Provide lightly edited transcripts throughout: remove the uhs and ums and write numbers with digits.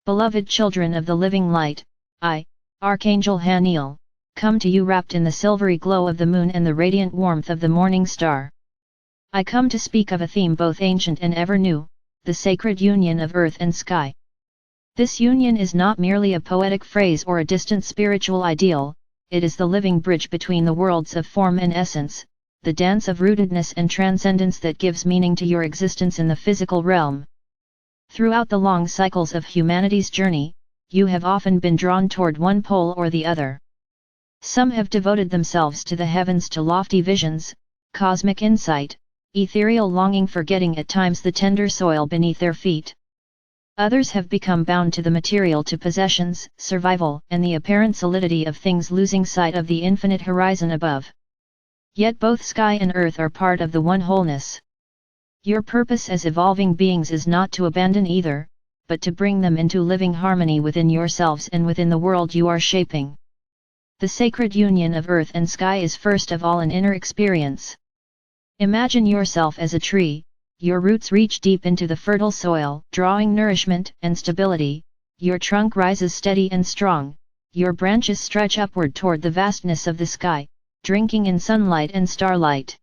Beloved children of the living light, I, Archangel Haniel, come to you wrapped in the silvery glow of the moon and the radiant warmth of the morning star. I come to speak of a theme both ancient and ever new, the sacred union of earth and sky. This union is not merely a poetic phrase or a distant spiritual ideal, it is the living bridge between the worlds of form and essence, the dance of rootedness and transcendence that gives meaning to your existence in the physical realm. Throughout the long cycles of humanity's journey, you have often been drawn toward one pole or the other. Some have devoted themselves to the heavens, to lofty visions, cosmic insight, ethereal longing, forgetting at times the tender soil beneath their feet. Others have become bound to the material, to possessions, survival, and the apparent solidity of things, losing sight of the infinite horizon above. Yet both sky and earth are part of the one wholeness. Your purpose as evolving beings is not to abandon either, but to bring them into living harmony within yourselves and within the world you are shaping. The sacred union of earth and sky is first of all an inner experience. Imagine yourself as a tree. Your roots reach deep into the fertile soil, drawing nourishment and stability, your trunk rises steady and strong, your branches stretch upward toward the vastness of the sky, drinking in sunlight and starlight.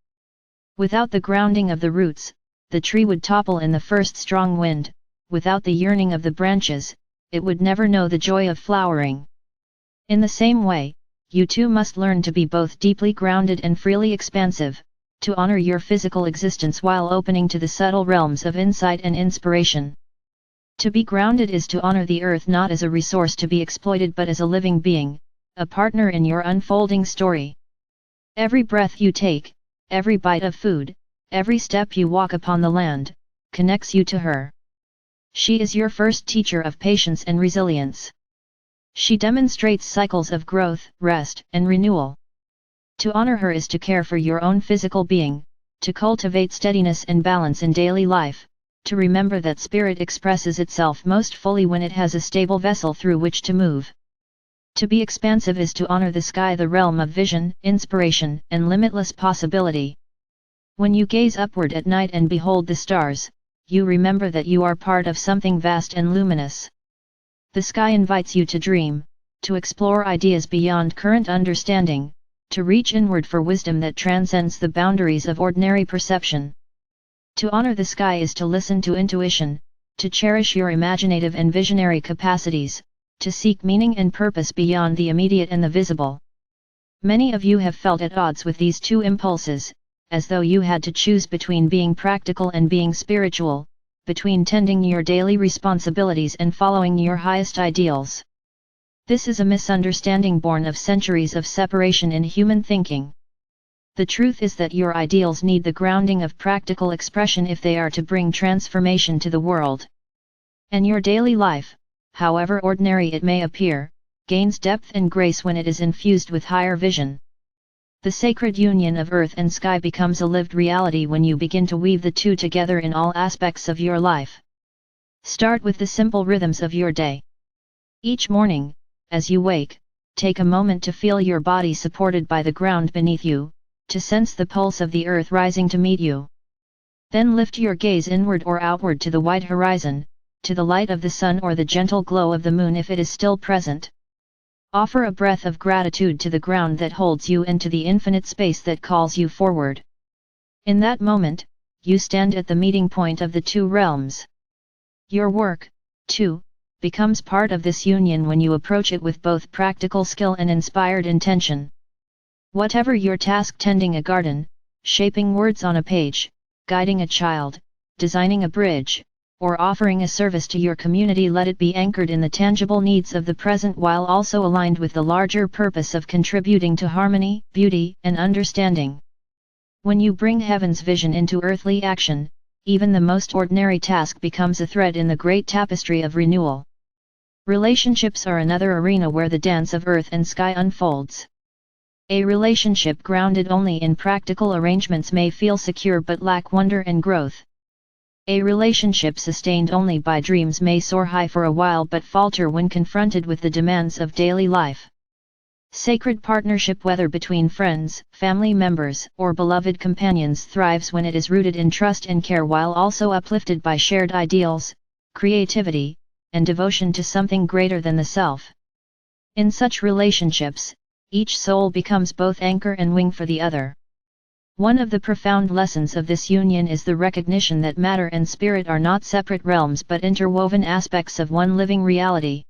Without the grounding of the roots, the tree would topple in the first strong wind. Without the yearning of the branches, it would never know the joy of flowering. In the same way, you too must learn to be both deeply grounded and freely expansive, to honor your physical existence while opening to the subtle realms of insight and inspiration. To be grounded is to honor the earth not as a resource to be exploited but as a living being, a partner in your unfolding story. Every breath you take, every bite of food, every step you walk upon the land, connects you to her. She is your first teacher of patience and resilience. She demonstrates cycles of growth, rest, and renewal. To honor her is to care for your own physical being, to cultivate steadiness and balance in daily life, to remember that spirit expresses itself most fully when it has a stable vessel through which to move. To be expansive is to honor the sky, the realm of vision, inspiration, and limitless possibility. When you gaze upward at night and behold the stars, you remember that you are part of something vast and luminous. The sky invites you to dream, to explore ideas beyond current understanding, to reach inward for wisdom that transcends the boundaries of ordinary perception. To honor the sky is to listen to intuition, to cherish your imaginative and visionary capacities, to seek meaning and purpose beyond the immediate and the visible. Many of you have felt at odds with these two impulses, as though you had to choose between being practical and being spiritual, between tending your daily responsibilities and following your highest ideals. This is a misunderstanding born of centuries of separation in human thinking. The truth is that your ideals need the grounding of practical expression if they are to bring transformation to the world. And your daily life, however ordinary it may appear, gains depth and grace when it is infused with higher vision. The sacred union of earth and sky becomes a lived reality when you begin to weave the two together in all aspects of your life. Start with the simple rhythms of your day. Each morning, as you wake, take a moment to feel your body supported by the ground beneath you, to sense the pulse of the earth rising to meet you. Then lift your gaze inward or outward to the wide horizon, to the light of the sun or the gentle glow of the moon if it is still present. Offer a breath of gratitude to the ground that holds you and to the infinite space that calls you forward. In that moment, you stand at the meeting point of the two realms. Your work, too, becomes part of this union when you approach it with both practical skill and inspired intention. Whatever your task, tending a garden, shaping words on a page, guiding a child, designing a bridge, or offering a service to your community, let it be anchored in the tangible needs of the present while also aligned with the larger purpose of contributing to harmony, beauty, and understanding. When you bring heaven's vision into earthly action, even the most ordinary task becomes a thread in the great tapestry of renewal. Relationships are another arena where the dance of earth and sky unfolds. A relationship grounded only in practical arrangements may feel secure but lack wonder and growth. A relationship sustained only by dreams may soar high for a while but falter when confronted with the demands of daily life. Sacred partnership, whether between friends, family members, or beloved companions, thrives when it is rooted in trust and care while also uplifted by shared ideals, creativity, and devotion to something greater than the self. In such relationships, each soul becomes both anchor and wing for the other. One of the profound lessons of this union is the recognition that matter and spirit are not separate realms but interwoven aspects of one living reality.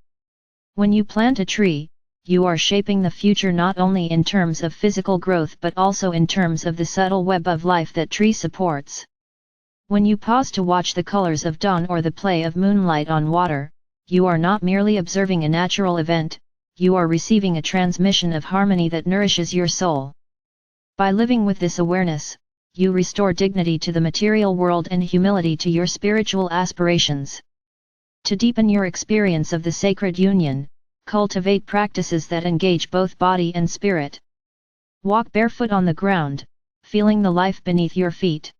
When you plant a tree, you are shaping the future not only in terms of physical growth but also in terms of the subtle web of life that tree supports. When you pause to watch the colors of dawn or the play of moonlight on water, you are not merely observing a natural event, you are receiving a transmission of harmony that nourishes your soul. By living with this awareness, you restore dignity to the material world and humility to your spiritual aspirations. To deepen your experience of the sacred union, cultivate practices that engage both body and spirit. Walk barefoot on the ground, feeling the life beneath your feet.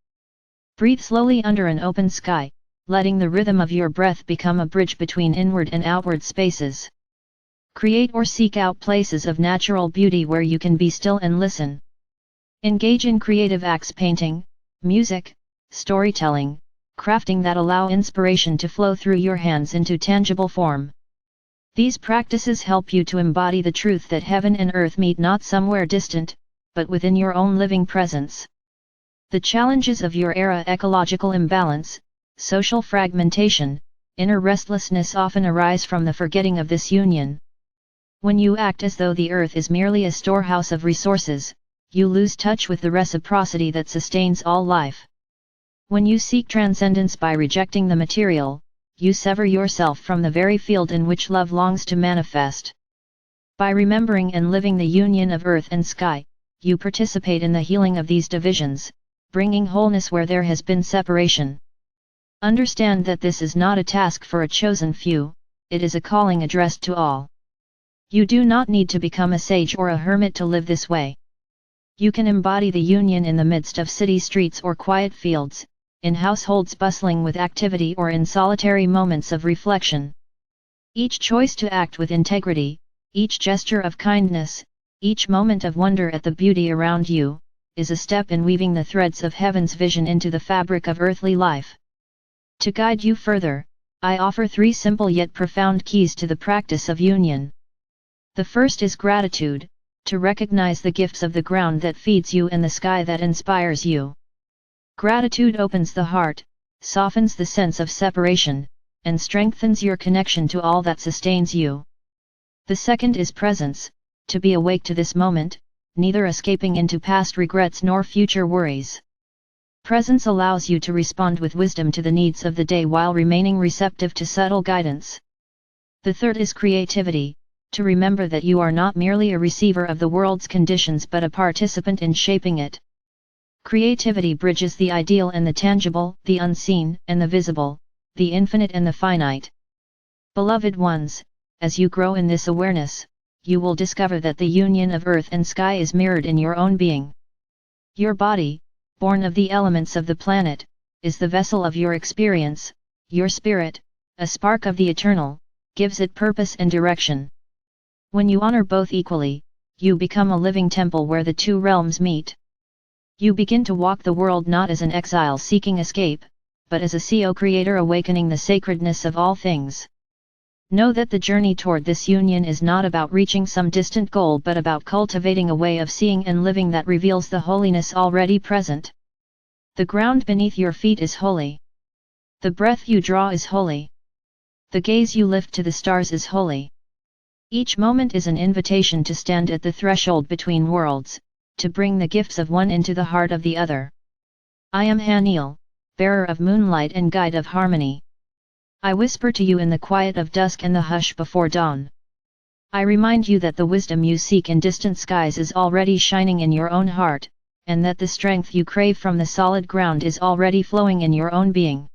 Breathe slowly under an open sky, letting the rhythm of your breath become a bridge between inward and outward spaces. Create or seek out places of natural beauty where you can be still and listen. Engage in creative acts, painting, music, storytelling, crafting that allow inspiration to flow through your hands into tangible form. These practices help you to embody the truth that heaven and earth meet not somewhere distant, but within your own living presence. The challenges of your era, ecological imbalance, social fragmentation, inner restlessness, often arise from the forgetting of this union. When you act as though the earth is merely a storehouse of resources, you lose touch with the reciprocity that sustains all life. When you seek transcendence by rejecting the material, you sever yourself from the very field in which love longs to manifest. By remembering and living the union of earth and sky, you participate in the healing of these divisions, bringing wholeness where there has been separation. Understand that this is not a task for a chosen few, it is a calling addressed to all. You do not need to become a sage or a hermit to live this way. You can embody the union in the midst of city streets or quiet fields, in households bustling with activity or in solitary moments of reflection. Each choice to act with integrity, each gesture of kindness, each moment of wonder at the beauty around you, is a step in weaving the threads of heaven's vision into the fabric of earthly life. To guide you further, I offer 3 simple yet profound keys to the practice of union. The first is gratitude, to recognize the gifts of the ground that feeds you and the sky that inspires you. Gratitude opens the heart, softens the sense of separation, and strengthens your connection to all that sustains you. The second is presence, to be awake to this moment, neither escaping into past regrets nor future worries. Presence allows you to respond with wisdom to the needs of the day while remaining receptive to subtle guidance. The third is creativity, to remember that you are not merely a receiver of the world's conditions but a participant in shaping it. Creativity bridges the ideal and the tangible, the unseen and the visible, the infinite and the finite. Beloved ones, as you grow in this awareness, you will discover that the union of earth and sky is mirrored in your own being. Your body, born of the elements of the planet, is the vessel of your experience. Your spirit, a spark of the eternal, gives it purpose and direction. When you honor both equally, you become a living temple where the two realms meet. You begin to walk the world not as an exile seeking escape, but as a co-creator awakening the sacredness of all things. Know that the journey toward this union is not about reaching some distant goal but about cultivating a way of seeing and living that reveals the holiness already present. The ground beneath your feet is holy. The breath you draw is holy. The gaze you lift to the stars is holy. Each moment is an invitation to stand at the threshold between worlds, to bring the gifts of one into the heart of the other. I am Haniel, bearer of moonlight and guide of harmony. I whisper to you in the quiet of dusk and the hush before dawn. I remind you that the wisdom you seek in distant skies is already shining in your own heart, and that the strength you crave from the solid ground is already flowing in your own being.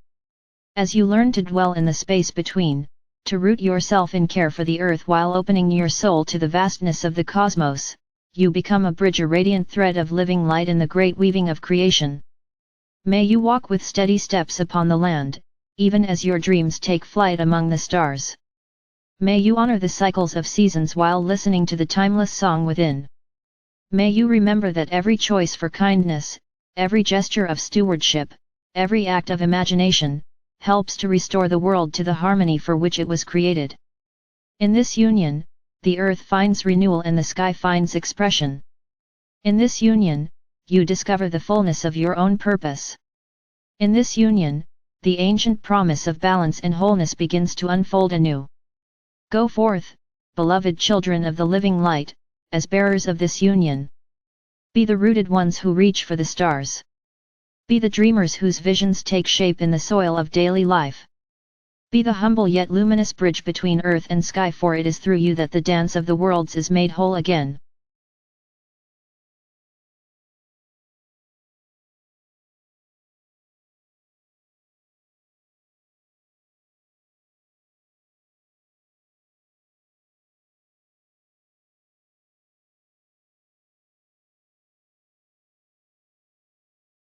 As you learn to dwell in the space between, to root yourself in care for the earth while opening your soul to the vastness of the cosmos, you become a bridge, a radiant thread of living light in the great weaving of creation. May you walk with steady steps upon the land, even as your dreams take flight among the stars. May you honor the cycles of seasons while listening to the timeless song within. May you remember that every choice for kindness, every gesture of stewardship, every act of imagination, helps to restore the world to the harmony for which it was created. In this union, the earth finds renewal and the sky finds expression. In this union, you discover the fullness of your own purpose. In this union, the ancient promise of balance and wholeness begins to unfold anew. Go forth, beloved children of the living light, as bearers of this union. Be the rooted ones who reach for the stars. Be the dreamers whose visions take shape in the soil of daily life. Be the humble yet luminous bridge between earth and sky, for it is through you that the dance of the worlds is made whole again.